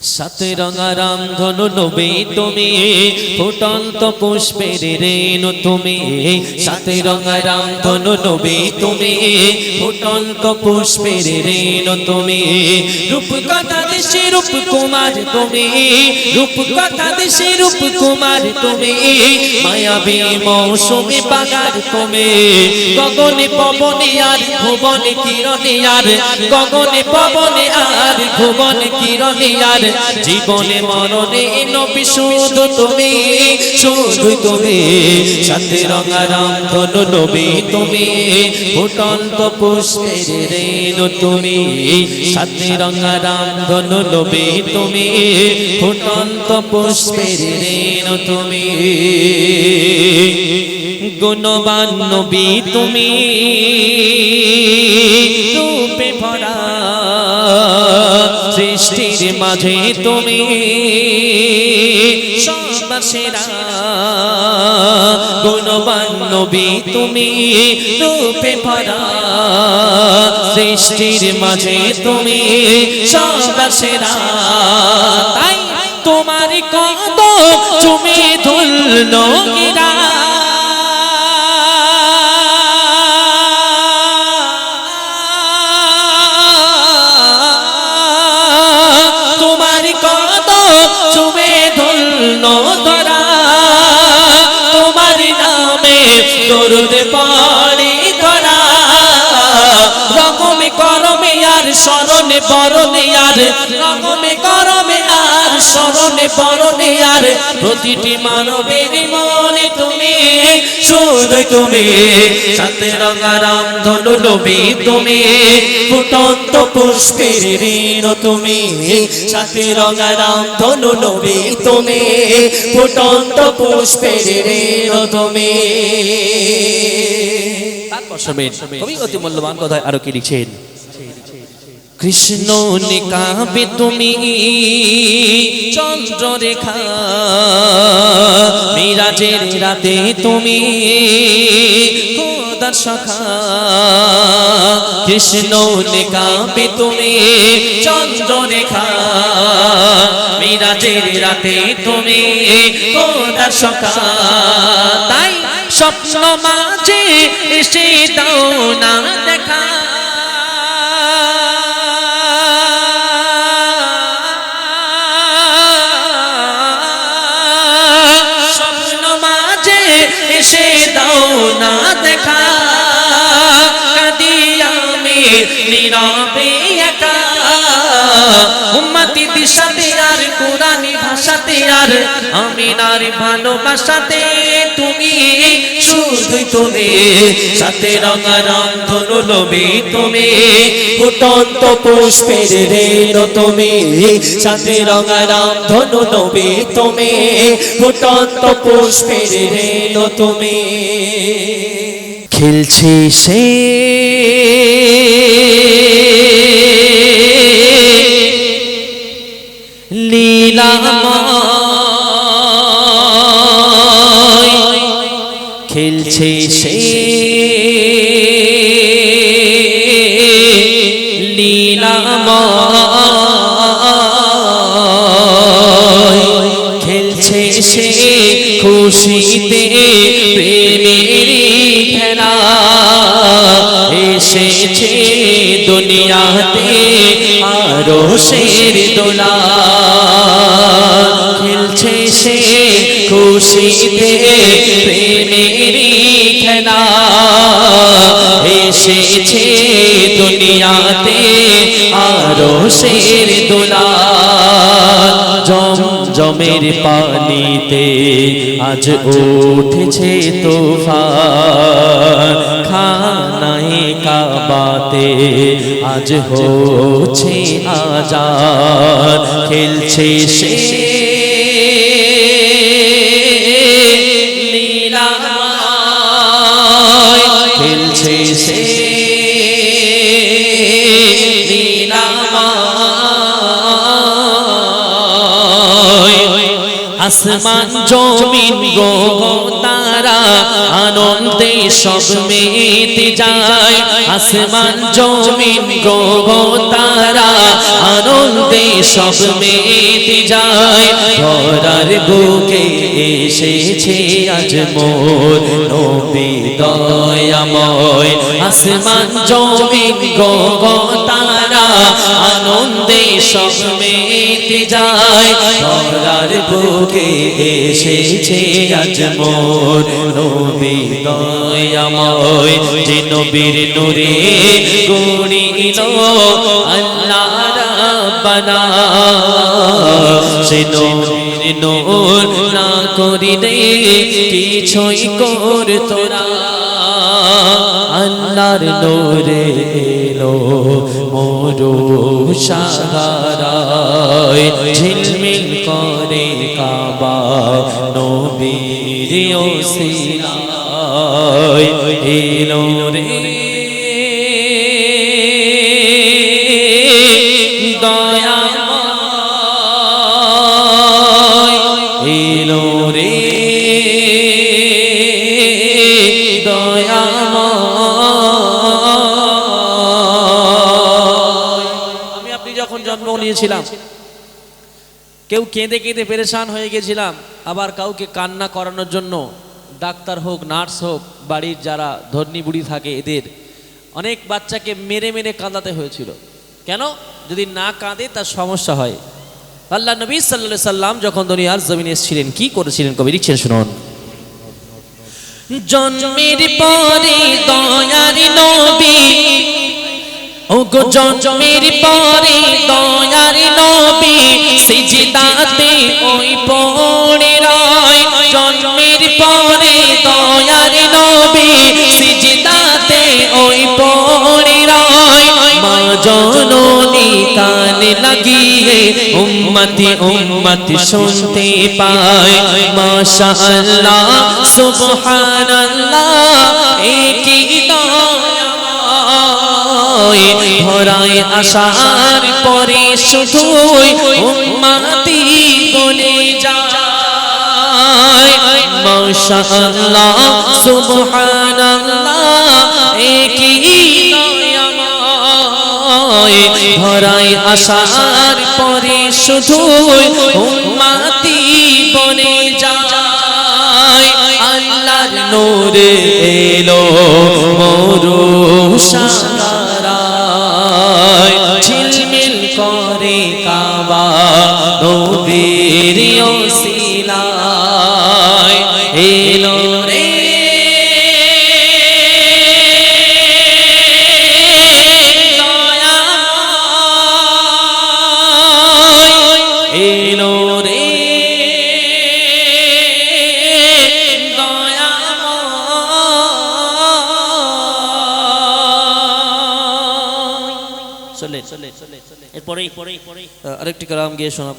সাত রঙা রামধনু নবী তুমি, ফুটন্ত পুষ্পের রেণু তুমি। সাত রঙা রামধনু নবী তুমি, ফুটন্ত পুষ্পের রেণু তুমি। রূপকথা দেশে রূপকুমার তুমি, রূপকথা দেশে রূপকুমার তুমি। মায়াবী মৌসুমী বাগার তুমি, গগনে পবনে আর ভুবনে কিরণে আর, গগনে পবনে আর ভুবনে কিরণে আর। জীবনে মরণে নবী শুধু তুমি, শুধু তুমি। সাত রঙা রামধনু নবী তুমি, ফুটন্ত পুষ্পের রেণু তুমি। সাত রঙা রামধনু নবী তুমি, ফুটন্ত পুষ্পের রেণু তুমি। গুণবান নবী তুমি, রূপে ভরা সৃষ্টির মাঝে তুমি সবার সেরা। গুণবান নবী তুমি, রূপে ভরা সৃষ্টির মাঝে তুমি সবার সেরা। তাই তোমার কদম চুমে ধুললো গিরা, দরুদ পড়ি করা। রকমে করমে আর স্মরণে বরণে আর, রকমে করমে আর স্মরণে বরণে আর। প্রতিটি মানবের মনে তুমি, শুধু তুমি। সাত রঙা রামধনু নবী তুমি, ফুটন্ত পুষ্পের রেণু তুমি। সাত রঙা রামধনু নবী তুমি, ফুটন্ত পুষ্পের রেণু তুমি। তারপর শোনেন কবি অতি মূল্যবান কথায় আরো কি লিখছেন। কৃষ্ণ নিকাবে তুমি চন্দ্ররেখা, মিরাজের রাতে তুমি খোদার সখা। কৃষ্ণ নিকাবে তুমি চন্দ্ররেখা, মিরাজের রাতে তুমি খোদার সখা। তাই স্বপ্ন মাঝে এসে দাও না দেখা, স্বপ্ন মাঝে এসে দাও না দেখা। কাঁদি আমি নীরবে একা, উম্মতি দিশাতে আর কুরআনি ভাষাতে আর, আমিনার ভালোবাসাতে তুমি, শুধু তুমি। সাত রঙা রামধনু নবী তুমি, ফুটন্ত পুষ্পের রেণু তুমি। সাত রঙা রামধনু নবী তুমি, ফুটন্ত পুষ্পের রেণু তুমি। খেলছে সে লীলাময়, খেলছে সে লীলাময়, খেলছে সে খুশিতে প্রেমের খেলা। এসেছে দুনিয়াতে আরো শের দোলা, খেলছে সে খুশিতে প্রেমের খেলা। এসেছে দুনিয়াতে আরো শের দোলা। জমের পানিতে আজ উঠেছে তুফান, খানায়ে কাবাতে আজ হচ্ছে আজান। খেলছে সে লীলাময়, খেলছে সে লীলাময়। আসমান জমিন গো তারা আনন্দে সব মেতে যায় আসমান জমিন গ্রহ তারা আনন্দে সব মেতে যায় ধরার বুকে এসেছে আজ মোর নবী দয়াময় আসমান জমিন গ্রহ তারা আনন্দে সব মেতে যায় ধরার বুকে এসেছে আজ মোর নবী দয়াময় যে নবীর নূরে গড়িল আল্লাহ রাব্বানা সে নবীর নূর না করিলে কিছুই করতো না আল্লাহর নূরে এলো মোরু সাহারায় ঝিলমিল করে কাবা নবীর ওসিলায় এলো রে দয়াময় এলো রে জন্ম নিয়েছিলাম কেউ কেঁদে কেঁদে পেরেশান হয়ে গেছিলাম আবার কাউকে কান্না করানোর জন্য ডাক্তার হোক নার্স হোক বাড়ির যারা ধর্নী বুড়ি থাকে এদের অনেক বাচ্চাকে মেরে মেরে কাঁদাতে হয়েছিল কেন যদি না কাঁদে তার সমস্যা হয় আল্লাহ নবী সাল্লাল্লাহু আলাইহি সাল্লাম যখন দুনিয়ার জমিনে এসেছিলেন কি করেছিলেন কবি লিখছেন শুনুন জন্মের পরে দয়ার নবী ওগো জন্মের পরে দয়ার নবী সিজদাতে ওই পড়ে রয় জন্মের পরে দয়ার নবী সিজদাতে ওই পড়ে রয় মা জননী কান লাগিয়ে উম্মতি উম্মতি শুনতে পায় মাশাআল্লাহ সুবহানাল্লাহ একই ধরায় আসার পরে শুধুই উম্মতি বলে যায় মাশাআল্লাহ সুবহানাল্লাহ একই দয়াময় ধরায় আসার পরে শুধুই উম্মতি বলে যায় আল্লাহর নূরে এলো মোরু ঝিলমিল করে কাবা নবীর ওসিলায় এলো রে দয়াময় এলো রে আরেকটি কালাম গিয়ে শোনাব